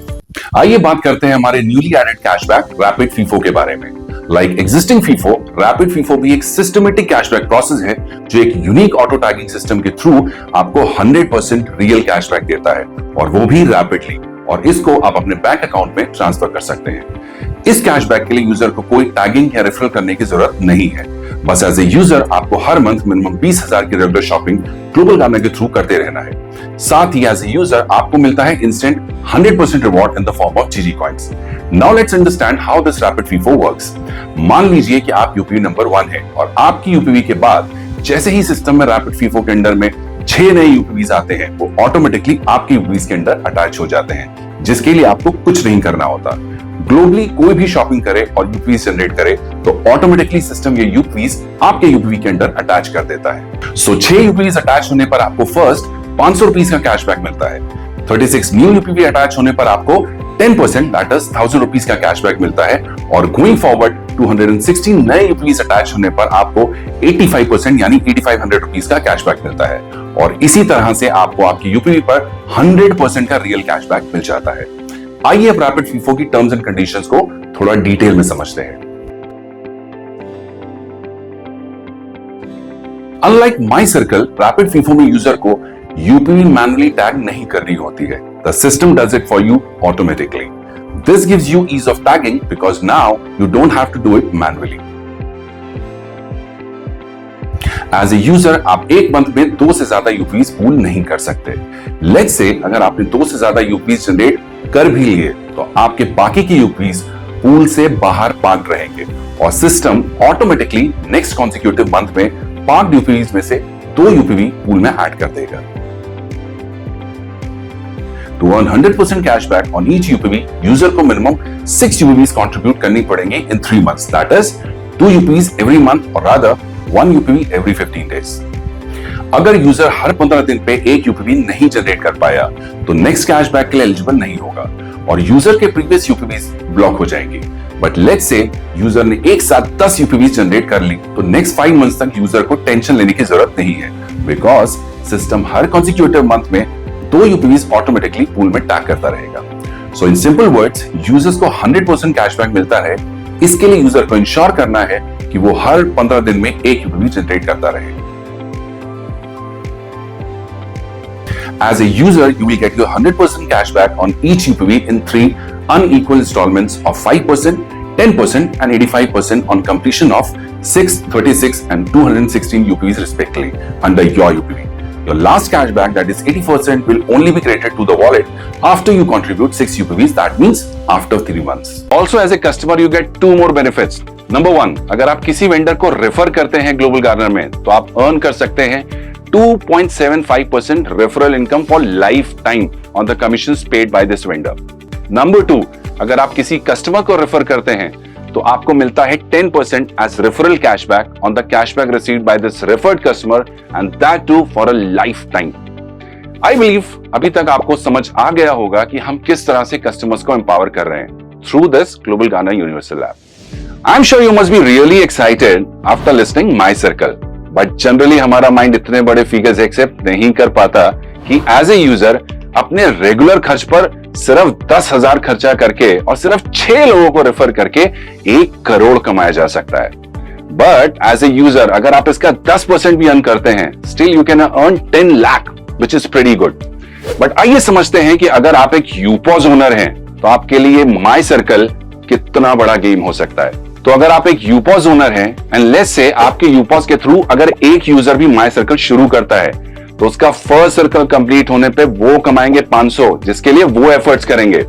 Speaker 5: आइए बात करते हैं हमारे newly added cashback rapid FIFO के बारे में। Like existing FIFO, rapid FIFO भी एक सिस्टमेटिक कैशबैक प्रोसेस है जो एक यूनिक ऑटो टैगिंग सिस्टम के थ्रू आपको 100% रियल कैशबैक देता है, और वो भी रैपिडली, और इसको आप अपने बैंक अकाउंट में ट्रांसफर कर सकते हैं। इस कैशबैक के लिए यूजर को कोई टैगिंग या रेफरल करने की जरूरत नहीं है। बस एज ए यूजर आपको हर मंथ मिनिमम 20,000 की रेगुलर शॉपिंग ग्लोबल गार्नर के थ्रू करते रहना है। साथ ही एज ए यूजर आपको मिलता है instant 100% reward in the form of GG coins. Now let's understand how this rapid FIFO works. मान लीजिए कि आप यूपीवी नंबर 1 है, और आपकी यूपीवी के बाद जैसे ही सिस्टम में रैपिड फीफो के अंडर में 6 नए यूपीवीज आते हैं, वो ऑटोमेटिकली आपके यूपीवीज के अंडर अटैच हो जाते हैं, जिसके लिए आपको कुछ नहीं करना होता। ग्लोबली कोई भी शॉपिंग करे और यूपीवी जनरेट करे तो ऑटोमेटिकली सिस्टम ये यूपीवीज आपके यूपीवी के अंडर अटैच कर देता है। सो 6 यूपीवीज अटैच होने पर आपको फर्स्ट 500 रुपीज का कैशबैक मिलता है। 36 न्यू यूपीवी अटैच होने पर आपको 10% दैट इज 1000 रुपीज का कैशबैक मिलता है, और गोइंग फॉरवर्ड 216 नए यूपीवीज अटैच होने पर आपको 85% यानी 8500 रुपीज का कैशबैक मिलता है, और इसी तरह से आपको आपकी यूपीवी पर 100% का रियल कैशबैक मिल जाता है। आइए अब रैपिड फीफो की टर्म्स एंड कंडीशंस को थोड़ा डिटेल में समझते हैं। Unlike My Circle, rapid FIFO में यूजर को यूपीवी मैनुअली टैग नहीं करनी होती है। The system does it for you automatically. This gives you ease of tagging because now you don't have to do it manually. As a user आप एक month में 2 से ज्यादा यूपीवीज पूल नहीं कर सकते। लेट्स से अगर आपने 2 से ज्यादा यूपीवीज जनरेट कर भी लिए तो आपके बाकी के यूपीवीज पूल से बाहर पार्क्ड रहेंगे, और system automatically next consecutive month में पार्क्ड यूपीवीज में से 2 यूपीवी पूल में ऐड कर देगा। To earn 100% cashback on each UPV, user को मिनिमम 6 UPVs कंट्रीब्यूट करनी पड़ेंगे in 3 months. That is 2 UPVs every month, or rather 1 UPV every 15 days. अगर यूजर हर 15 दिन पे एक यूपीवी नहीं जनरेट कर पाया तो नेक्स्ट कैशबैक के लिए एलिजिबल नहीं होगा, और यूजर के प्रीवियस यूपीवीज ब्लॉक हो जाएंगे। बट लेट्स से यूजर ने एक साथ 10 यूपीवीज जनरेट कर ली तो नेक्स्ट 5 मंथ्स तक यूजर को टेंशन लेने की जरूरत नहीं है, because system her consecutive month में 2 यूपीवीज ऑटोमेटिकली पूल में टैग करता रहेगा। सो इन सिंपल वर्ड्स, यूजर्स को 100% कैशबैक मिलता है इसके लिए यूजर को इंश्योर करना है कि वो हर 15 दिन में एक यूपीवी जनरेट करता रहे। As a user, you will get your 100% cashback on each UPV in 3 unequal installments of 5%, 10% and 85% on completion of 6, 36 and 216 UPVs respectively under your UPV. Your last cashback, that is 80%, will only be credited to the wallet after you contribute 6 UPVs, that means after 3 months. Also, as a customer, you get 2 more benefits. Number 1, अगर आप किसी vendor को refer करते हैं Global Garner में, तो आप earn कर सकते हैं 2.75% referral income for lifetime on the commissions paid by this vendor. Number 2, अगर आप किसी कस्टमर को रेफर करते हैं तो आपको मिलता है 10% as referral cashback on the cashback received by this referred customer and that too for a lifetime. I believe अभी तक आपको समझ आ गया होगा कि हम किस तरह से कस्टमर्स को एम्पावर कर रहे हैं through this Global Garner Universal App. I'm sure you must be really excited after listening My Circle, but generally हमारा माइंड इतने बड़े फिगर्स एक्सेप्ट नहीं कर पाता कि एज ए यूजर अपने रेगुलर खर्च पर सिर्फ 10,000 खर्चा करके और सिर्फ 6 लोगों को रेफर करके 1 करोड़ कमाया जा सकता है। बट एज ए यूजर अगर आप इसका 10% भी अर्न करते हैं, still you can earn 10 lakh, which is pretty good. But आइए समझते हैं कि अगर आप एक यूपॉज ओनर हैं तो आपके लिए माई सर्कल कितना बड़ा गेम हो सकता है। तो अगर आप एक यूपॉज ओनर हैं एंड लेट्स से आपके यूपॉज के थ्रू अगर एक यूजर भी माई सर्कल शुरू करता है तो उसका फर्स्ट सर्कल कंप्लीट होने पे वो कमाएंगे 500, जिसके लिए वो एफर्ट्स करेंगे।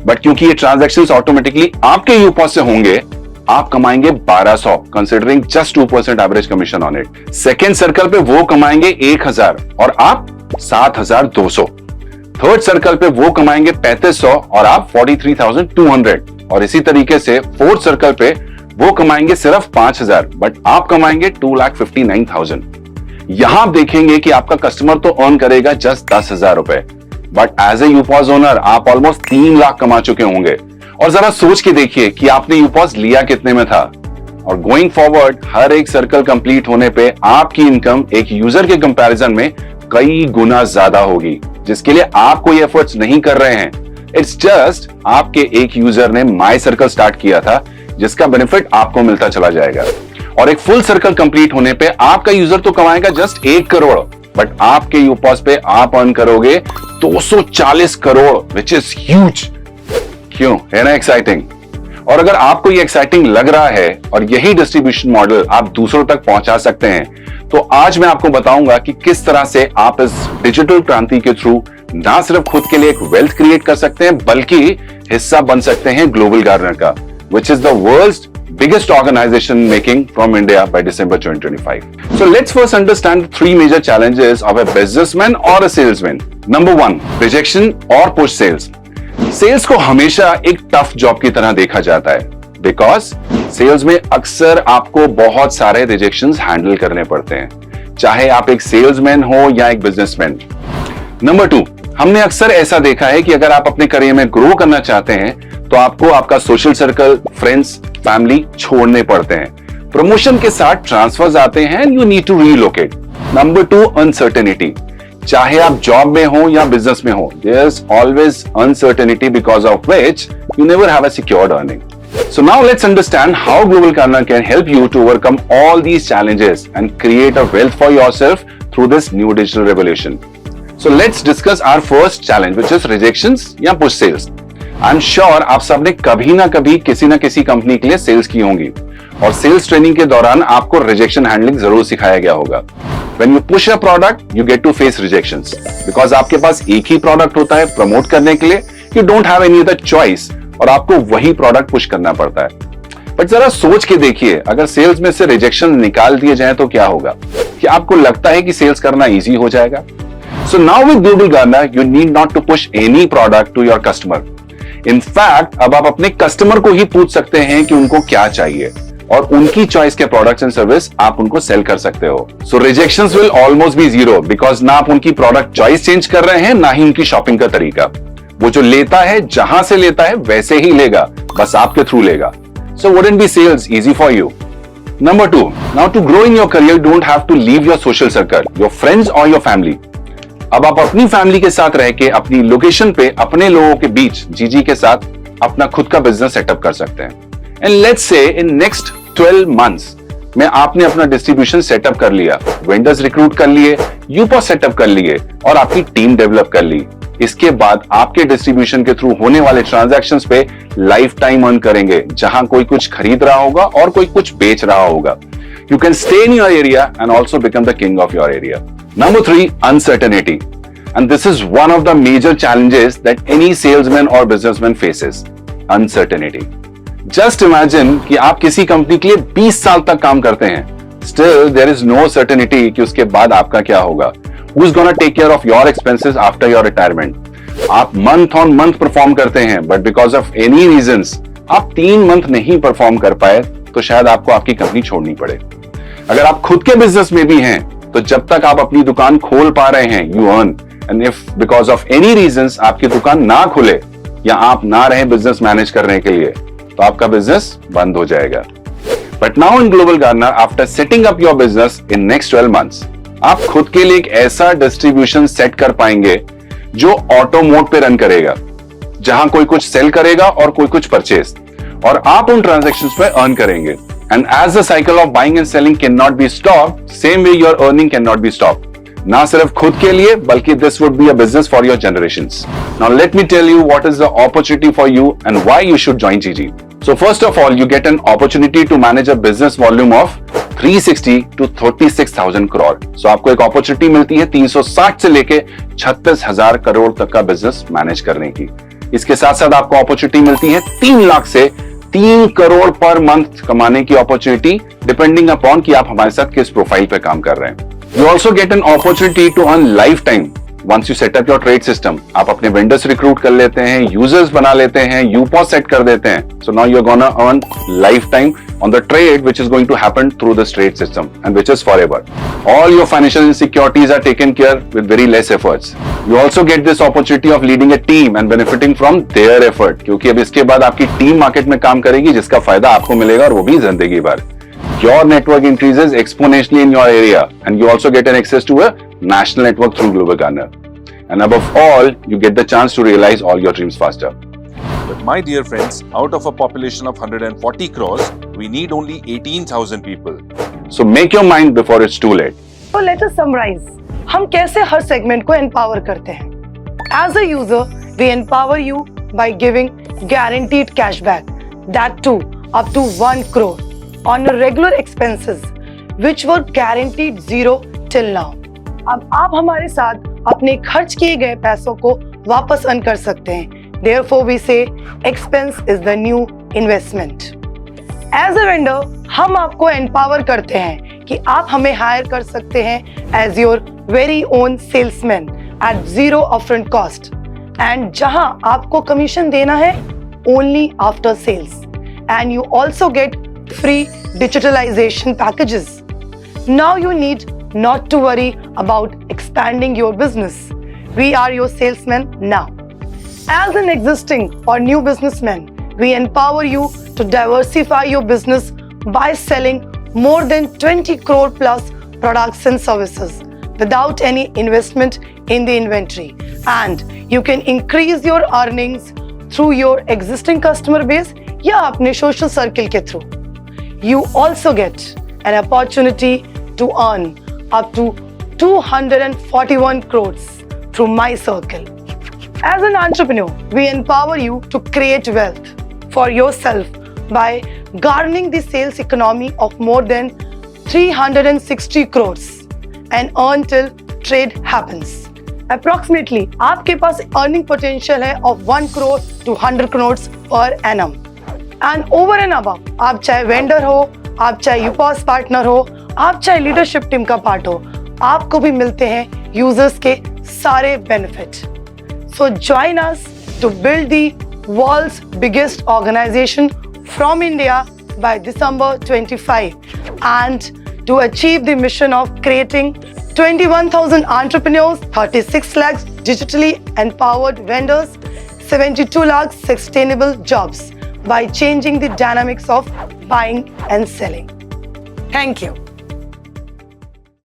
Speaker 5: बट क्योंकि ये ट्रांजैक्शंस ऑटोमेटिकली आपके यूपॉज से होंगे, आप कमाएंगे 1200 considering just 2% average commission on it. Second circle पे वो कमाएंगे 1000 और आप 7200। थर्ड सर्कल पे वो कमाएंगे 3500 और आप 43,200। और इसी तरीके से फोर्थ सर्कल पे वो कमाएंगे सिर्फ 5000 बट आप कमाएंगे 2,59,000। यहां आप देखेंगे कि आपका कस्टमर तो अर्न करेगा जस्ट 10,000 रुपए, बट एज ए यूपॉज ओनर आप ऑलमोस्ट 3 लाख कमा चुके होंगे। और जरा सोच के देखिए कि आपने यूपॉज लिया कितने में था। और गोइंग फॉरवर्ड हर एक सर्कल कंप्लीट होने पे आपकी इनकम एक यूजर के कंपैरिजन में कई गुना ज्यादा होगी, जिसके लिए आप कोई एफर्ट्स नहीं कर रहे हैं। इट्स जस्ट आपके एक यूजर ने माई सर्कल स्टार्ट किया था, जिसका बेनिफिट आपको मिलता चला जाएगा। और एक फुल सर्कल कंप्लीट होने पे आपका यूजर तो कमाएगा जस्ट 1 करोड़, बट आपके यूपॉज पे आप अर्न करोगे 240 करोड़, विच इज ह्यूज। क्यों, है ना एक्साइटिंग? और अगर आपको ये एक्साइटिंग लग रहा है और यही डिस्ट्रीब्यूशन मॉडल आप दूसरों तक पहुंचा सकते हैं, तो आज मैं आपको बताऊंगा कि किस तरह से आप इस डिजिटल क्रांति के थ्रू ना सिर्फ खुद के लिए एक वेल्थ क्रिएट कर सकते हैं, बल्कि हिस्सा बन सकते हैं ग्लोबल गार्नर का, which is the world's biggest organization making from India by December 2025. So let's first understand the 3 major challenges of a businessman or a salesman. Number 1, rejection or push sales. Sales को हमेशा एक tough job की तरह देखा जाता है, because sales में अक्सर आपको बहुत सारे rejections हैंडल करने पड़ते हैं, चाहे आप एक सेल्समैन हो या एक बिजनेसमैन। नंबर 2, हमने अक्सर ऐसा देखा है कि अगर आप अपने करियर में ग्रो करना चाहते हैं तो आपको आपका सोशल सर्कल, फ्रेंड्स, फैमिली छोड़ने पड़ते हैं। प्रमोशन के साथ ट्रांसफर्स आते हैं and you need to relocate. Number 2, uncertainty. चाहे आप जॉब में हो या बिजनेस में हो, there is always uncertainty because of which you never have a secured earning. So now let's understand how Global Garner can help you to overcome all these challenges and create a wealth for yourself through this new digital revolution. So let's discuss our first challenge, which is rejections या push sales. I'm sure आप सबने कभी ना कभी किसी ना किसी company के लिए सेल्स की होंगी और सेल्स ट्रेनिंग के दौरान आपको रिजेक्शन हैंडलिंग जरूर सिखाया गया होगा। When you push a product, you get to face rejections because आपके पास एक ही प्रोडक्ट होता है प्रमोट करने के लिए। You don't have any other choice और आपको वही प्रोडक्ट पुश करना पड़ता है। बट जरा सोच के देखिए, अगर सेल्स में से रिजेक्शन निकाल दिए जाए तो क्या होगा? क्या आपको लगता है कि सेल्स करना इजी हो जाएगा? So now with Global Garner, you need not to push any product to your customer. In fact, अब आप अपने कस्टमर को ही पूछ सकते हैं कि उनको क्या चाहिए और उनकी चॉइस के प्रोडक्ट्स एंड सर्विस आप उनको सेल कर सकते हो। So rejections will almost be zero because ना आप उनकी प्रोडक्ट चॉइस चेंज कर रहे हैं, ना ही उनकी शॉपिंग का तरीका। वो जो लेता है, जहां से लेता है वैसे ही लेगा, बस आपके थ्रू लेगा। So wouldn't be sales easy for you? Number 2, now to grow in your career, you don't have to leave your social circle, your friends or your family. अब आप अपनी फैमिली के साथ रह के अपनी लोकेशन पे अपने लोगों के बीच जीजी के साथ अपना खुद का बिजनेस सेटअप कर सकते हैं। And let's say in next 12 months में आपने अपना डिस्ट्रीब्यूशन सेटअप कर लिया, वेंडर्स रिक्रूट कर लिए, यूपॉस सेटअप कर लिए और आपकी टीम डेवलप कर ली। इसके बाद आपके डिस्ट्रीब्यूशन के थ्रू होने वाले ट्रांजैक्शंस पे लाइफ टाइम अर्न करेंगे, जहां कोई कुछ खरीद रहा होगा और कोई कुछ बेच रहा होगा। You can stay in your area and also become the king of your area. Number 3, uncertainty. And this is one of the major challenges that any salesman or businessman faces. Uncertainty. Just imagine कि आप किसी company के लिए 20 साल तक काम करते हैं. Still, there is no certainty कि उसके बाद आपका क्या होगा. Who's gonna take care of your expenses after your retirement? आप month on month perform करते हैं, but because of any reasons, आप 3 month नहीं perform कर पाए, तो शायद आपको आपकी कंपनी छोड़नी पड़े। अगर आप खुद के बिजनेस में भी हैं, तो जब तक आप अपनी दुकान खोल पा रहे हैं, you earn, and if because of any reasons आपकी दुकान ना खुले या आप ना रहे बिजनेस मैनेज करने के लिए, तो आपका बिजनेस बंद हो जाएगा। But now in global Garner, after setting up your business in next 12 months, आप खुद के लिए एक ऐसा डिस्ट्रीब्यूशन सेट कर पाएंगे जो ऑटो मोड पे रन करेगा, जहां कोई कुछ सेल करेगा और कोई कुछ परचेज, और आप उन ट्रांजैक्शंस पे अर्न करेंगे। And as the cycle of buying and selling cannot be stopped, same way your earning cannot be stopped. ना सिर्फ खुद के लिए, बल्कि this would be a business for your generations. Now let me tell you what is the opportunity for you and why you should join GG. So first of all, you get an opportunity to manage a business volume of 360 to 36,000 crore. So आपको एक opportunity मिलती है 360 से लेके 36,000 करोड़ तक का business manage करने की। इसके साथ साथ आपको अपॉर्चुनिटी मिलती है 3 लाख से 3 करोड़ पर मंथ कमाने की अपॉर्चुनिटी, डिपेंडिंग अपॉन कि आप हमारे साथ किस प्रोफाइल पे काम कर रहे हैं। You also get an opportunity to earn life time once you set up your trade system. आप अपने वेंडर्स रिक्रूट कर लेते हैं, यूजर्स बना लेते हैं, यूपॉस सेट कर देते हैं। So now you are gonna earn life time on the trade which is going to happen through this trade system and which is forever. All your financial insecurities are taken care with very less efforts. You also get this opportunity of leading a team and benefiting from their effort, क्योंकि अब इसके बाद आपकी team market में काम करेगी, जिसका फायदा आपको मिलेगा और वो भी जिंदगी भर। Your network increases exponentially in your area and you also get an access to a national network through Global Garner. And above all, you get the chance to realize all your dreams faster.
Speaker 6: But my dear friends, out of a population of 140 crores, we need only 18,000 people.
Speaker 5: So make your mind before it's too late.
Speaker 1: So let us summarize. हम कैसे हर segment को empower करते हैं? As a user, we empower you by giving guaranteed cashback, that too up to 1 crore on your regular expenses, which were guaranteed 0 till now. अब आप हमारे साथ अपने खर्च किए गए पैसों को वापस अर्न कर सकते हैं। Therefore, we say expense is the new investment. As a vendor, हम आपको empower करते हैं कि आप हमें hire कर सकते हैं as your very own salesman at 0 upfront cost. And जहां आपको commission देना है only after sales. And you also get free digitalization packages. Now you need not to worry about expanding your business. We are your salesman now. As an existing or new businessman, we empower you to diversify your business by selling more than 20 crore plus products and services without any investment in the inventory. And you can increase your earnings through your existing customer base या अपने social circle के through. You also get an opportunity to earn up to 241 crores through my circle. As an entrepreneur, we empower you to create wealth for yourself by garnering the sales economy of more than 360 crores and earn till trade happens. Approximately, आपके पास earning potential है of 1 crore to 100 crores per annum. And over and above, आप चाहे vendor हो, आप चाहे UPOS partner हो, आप चाहे leadership team का part हो, आपको भी मिलते हैं users के सारे benefit. So join us to build the world's biggest organization from India by December 25 and to achieve the mission of creating 21,000 entrepreneurs, 36 lakhs digitally empowered vendors, 72 lakhs sustainable jobs by changing the dynamics of buying and selling. Thank you.